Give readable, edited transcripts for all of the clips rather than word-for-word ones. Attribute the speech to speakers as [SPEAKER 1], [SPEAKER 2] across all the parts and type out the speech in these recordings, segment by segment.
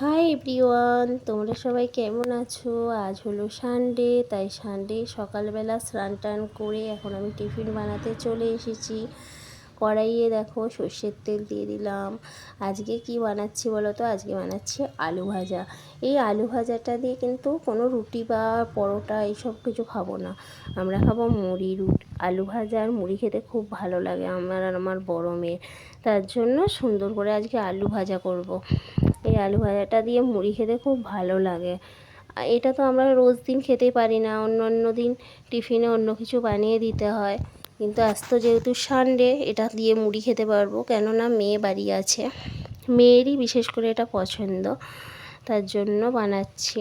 [SPEAKER 1] Hi everyone, তোমরা সবাই কেমন আছো? আজ হলো সানডে, তাই সানডে সকালবেলা স্নান টান করে এখন আমি টিফিন বানাতে চলে এসেছি। কড়াইয়ে দেখো সর্ষের তেল দিয়ে দিলাম। আজকে কি বানাচ্ছি বলো তো? আজকে বানাচ্ছি আলু ভাজা। এই আলু ভাজাটা দিয়ে কিন্তু কোনো রুটি বা পরোটা এইসব কিছু খাবো না, আমরা খাবো মুড়ি। আলু ভাজা আর মুড়ি খেতে খুব ভালো লাগে আমার আর আমার বড় মেয়ে। তার জন্য সুন্দর করে আজকে আলু ভাজা করব। এই আলু ভাজাটা দিয়ে মুড়ি খেতে খুব ভালো লাগে। এটা তো আমরা রোজ দিন খেতে পারি না, অন্য অন্য দিন টিফিনে অন্য কিছু বানিয়ে দিতে হয়, কিন্তু আজ তো যেহেতু সানডে এটা দিয়ে মুড়ি খেতে পারবো, কেননা মেয়ে বাড়ি আছে। মেয়েরই বিশেষ করে এটা পছন্দ, তার জন্য বানাচ্ছি।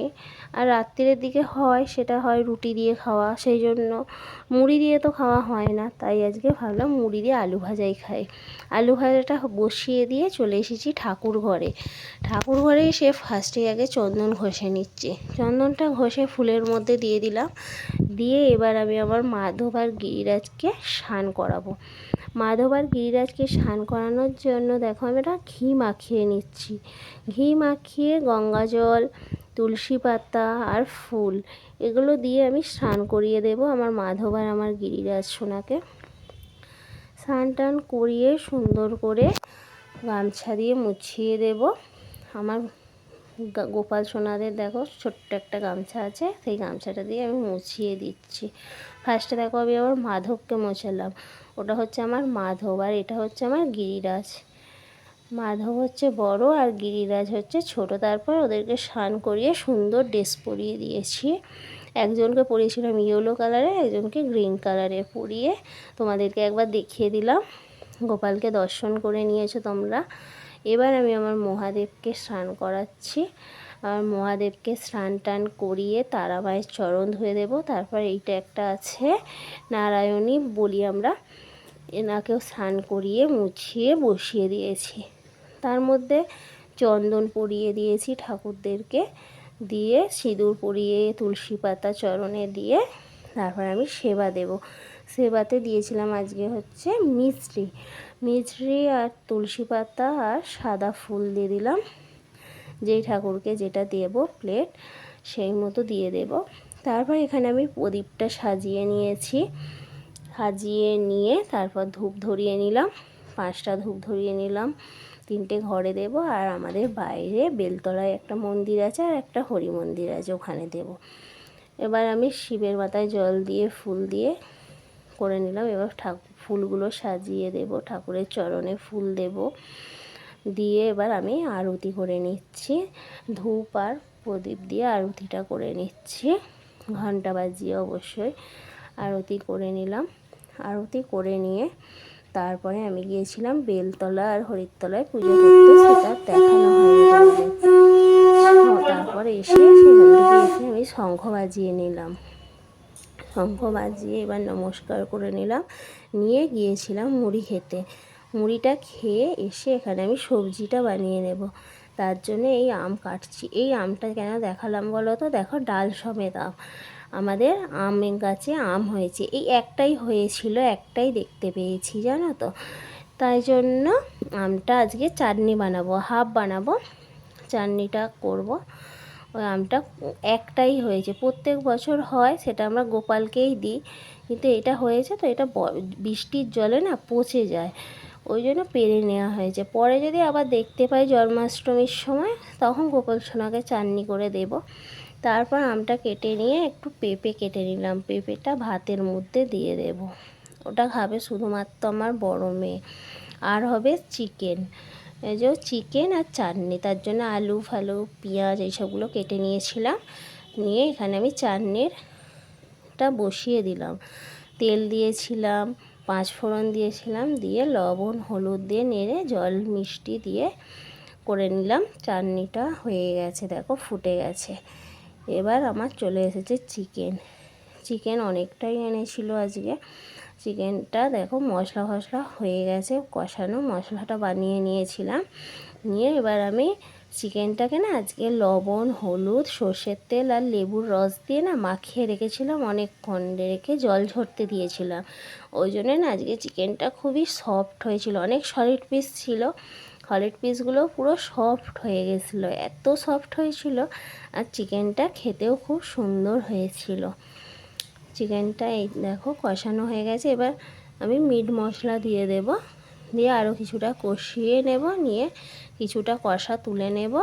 [SPEAKER 1] আর রাত্রির দিকে হয় সেটা হয় রুটি দিয়ে খাওয়া, সেই জন্য মুড়ি দিয়ে তো খাওয়া হয় না, তাই আজকে ভাবলাম মুড়ি দিয়ে আলু ভাজাই খাই। আলু ভাজাটা বসিয়ে দিয়ে চলে এসেছি ঠাকুর ঘরে। ঠাকুর ঘরে এসে ফার্স্টে আগে চন্দন ঘষে নিচ্ছি। চন্দনটা ঘষে ফুলের মধ্যে দিয়ে দিলাম। দিয়ে এবার আমি আমার মাধব আর গিরিরাজকে স্নান করাবো। মাধব আর গিরিরাজকে স্নান করানোর জন্য দেখো আমি এটা ঘি মাখিয়ে নিচ্ছি। ঘি মাখিয়ে গঙ্গা জল, তুলসী পাতা আর ফুল এগুলো দিয়ে আমি স্নান করিয়ে দেব আমার মাধব আর আমার গিরিরাজ সোনাকে। স্নান টান করিয়ে সুন্দর করে গামছা দিয়ে মুছিয়ে দেব। আমার গোপাল সোনাদের দেখো ছোট্ট একটা গামছা আছে, সেই গামছাটা দিয়ে আমি মুছিয়ে দিচ্ছি। ফার্স্টে দেখো আমি আবার মাধবকে মোছালাম, ওটা হচ্ছে আমার মাধব আর এটা হচ্ছে আমার গিরিরাজ। মাধব হচ্ছে বড় আর গিরিরাজ হচ্ছে ছোট। তারপর ওদেরকে স্নান করিয়ে সুন্দর ড্রেস পরিয়ে দিয়েছি। একজনকে পরিয়েছিলাম ইয়েলো কালারের, একজনকে গ্রিন কালারের পরিয়ে তোমাদেরকে একবার দেখিয়ে দিলাম। গোপালকে দর্শন করে নিয়েছো তোমরা। এবার আমি আমার মহাদেবকে স্নান করাচ্ছি। আর মহাদেবকে স্নান টান করিয়ে তারা মায়ের চরণ ধুয়ে দেবো। তারপর এইটা একটা আছে নারায়ণী বলি আমরা, এনাকেও স্নান করিয়ে মুছিয়ে বসিয়ে দিয়েছি। তার মধ্যে চন্দন পরিয়ে দিয়েছি ঠাকুরদেরকে, দিয়ে সিঁদুর পরিয়ে তুলসী পাতা চরণে দিয়ে তারপর আমি সেবা দেব। সেবাতে দিয়েছিলাম আজকে হচ্ছে মিছরি আর তুলসী পাতা আর সাদা ফুল দিয়ে দিলাম। যেই ঠাকুরকে যেটা দেব প্লেট সেই মতো দিয়ে দেব। তারপর এখানে আমি প্রদীপটা সাজিয়ে নিয়েছি। সাজিয়ে নিয়ে তারপর ধূপ ধরিয়ে নিলাম, 5টা ধূপ ধরিয়ে নিলাম। 3টে ঘরে দেব আর আমাদের বাইরে বেলতলায় একটা মন্দির আছে আর একটা হরি মন্দির আছে, ওখানে দেব। এবার আমি শিবের মাথায় জল দিয়ে ফুল দিয়ে করে নিলাম। এবার ফুলগুলো সাজিয়ে দেব, ঠাকুরের চরণে ফুল দেব, দিয়ে এবার আমি আরতি করে নিচ্ছি। ধূপ আর প্রদীপ দিয়ে আরতিটা করে নিচ্ছি, ঘন্টা বাজিয়ে অবশ্যই আরতি করে নিলাম। আরতি করে নিয়ে তারপরে আমি গিয়েছিলাম বেলতলা আর হরিতলায় পুজো করতে, সেটা দেখানো হয়নি তোমাদের। তারপরে এসে সেখান থেকে এসে আমি শঙ্খ বাজিয়ে নিলাম। শঙ্খ বাজিয়ে এবার নমস্কার করে নিলাম, নিয়ে গিয়েছিলাম মুড়ি খেতে। মুড়িটা খেয়ে এসে এখানে আমি সবজিটা বানিয়ে নেব। তার জন্য এই আম কাটছি। এই আমটা কেন দেখালাম বলো তো? দেখো ডাল সমেত আম। আমাদের আমের গাছে আম হয়েছে, এই একটাই হয়েছিল, একটাই দেখতে পেয়েছি জানো তো। তাই জন্য আমটা আজকে চাটনি বানাবো, হাফ বানাবো, চাটনিটা করব। ওই আমটা একটাই হয়েছে, প্রত্যেক বছর হয়, সেটা আমরা গোপালকেই দিই, কিন্তু এটা হয়েছে তো এটা বৃষ্টির জলে না পচে যায়, ওই জন্য পেরে নেওয়া হয়েছে। পরে যদি আবার দেখতে পাই জন্মাষ্টমীর সময়, তখন গোপাল সোনাকে চাটনি করে দেব। তারপর আমটা কেটে নিয়ে একটু পেঁপে কেটে নিলাম, পেঁপেটা ভাতের মধ্যে দিয়ে দেব। ওটা খাবে শুধুমাত্র আমার বড় মেয়ে। আর হবে চিকেন, এই যে চিকেন আর চাটনি, তার জন্য আলু ফালু পেঁয়াজ এইসবগুলো কেটে নিয়েছিলাম। নিয়ে এখানে আমি চাটনিরটা বসিয়ে দিলাম, তেল দিয়েছিলাম, 5 ফোড়ন দিয়েছিলাম, দিয়ে লবণ হলুদ দিয়ে নেড়ে জল মিষ্টি দিয়ে করে নিলাম। চাটনিটা হয়ে গেছে, দেখো ফুটে গেছে। এবার আমার চলে এসেছে চিকেন অনেকটাই এনেছিল আজকে। চিকেনটা দেখো মশলা ফশলা হয়ে গেছে, কষানো মশলাটা বানিয়ে নিয়েছিলাম। নিয়ে এবার আমি চিকেনটাকে না আজকে লবণ হলুদ সর্ষের তেল আর লেবুর রস দিয়ে না মাখিয়ে রেখেছিলাম, অনেকক্ষণ রেখে জল ঝরতে দিয়েছিলাম। ওই জন্য না আজকে চিকেনটা খুবই সফট হয়েছিল, অনেক সলিড পিস ছিল, হলিড পিসগুলো পুরো সফট হয়ে গেছিলো, এত সফট হয়েছিল। আর চিকেনটা খেতেও খুব সুন্দর হয়েছিল। চিকেনটা এই দেখো কষানো হয়ে গেছে। এবার আমি মিট মশলা দিয়ে দেব, দিয়ে আরও কিছুটা কষিয়ে নেব, নিয়ে কিছুটা কষা তুলে নেব।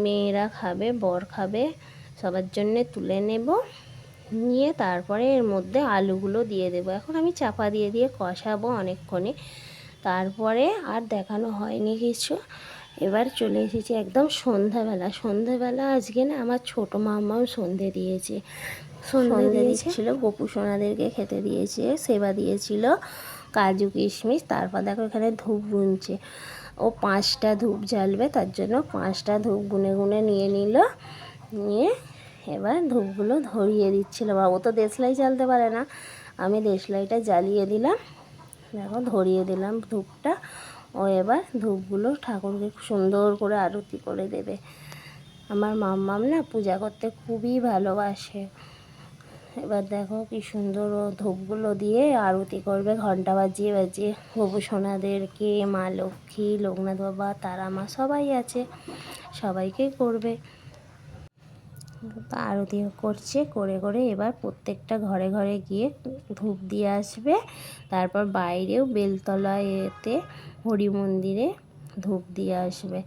[SPEAKER 1] মেয়েরা খাবে, বর খাবে, সবার জন্যে তুলে নেব। নিয়ে তারপরে এর মধ্যে আলুগুলো দিয়ে দেব। এখন আমি চাপা দিয়ে দিয়ে কষাবো অনেকক্ষণে। তারপরে আর দেখানো হয়নি কিছু। এবার চলে এসেছি একদম সন্ধ্যাবেলা আজকে না আমার ছোটো মাম্মাও সন্ধে দিয়েছে। সন্ধে দিচ্ছিল, গপু সোনাদেরকে খেতে দিয়েছে, সেবা দিয়েছিল, কাজু কিশমিশ। তারপর দেখো এখানে ধূপ গুনছে, ও 5টা ধূপ জ্বালবে, তার জন্য 5টা ধূপ গুনে গুনে নিয়ে নিল। নিয়ে এবার ধূপগুলো ধরিয়ে দিচ্ছিল। বাবু তো দেশলাই জ্বালতে পারে না, আমি দেশলাইটা জ্বালিয়ে দিলাম। দেখো ধরিয়ে দিলাম ধূপটা। ও এবার ধূপগুলো ঠাকুরকে সুন্দর করে আরতি করে দেবে। আমার মাম্মাম না পূজা করতে খুবই ভালোবাসে। এবার দেখো কি সুন্দর ও ধূপগুলো দিয়ে আরতি করবে, ঘন্টা বাজিয়ে বাজিয়ে। গপু সোনাদেরকে, মা লক্ষ্মী, লোকনাথ বাবা, তারা মা সবাই আছে, সবাইকে করবে। আরতি করছে, করে করে এবার প্রত্যেকটা ঘরে ঘরে গিয়ে ধূপ দিয়ে আসবে। তারপর বাইরেও বেলতলায় এতে হরি মন্দিরে ধূপ দিয়ে আসবে।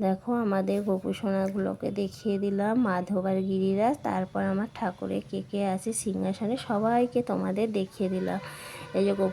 [SPEAKER 1] দেখো আমাদের গপু সোনাগুলোকে দেখিয়ে দিলাম, মাধব আর গিরিরাজ। তারপর আমার ঠাকুরের কে কে আছে সিংহাসনে সবাইকে তোমাদের দেখিয়ে দিলাম। এই যে গপু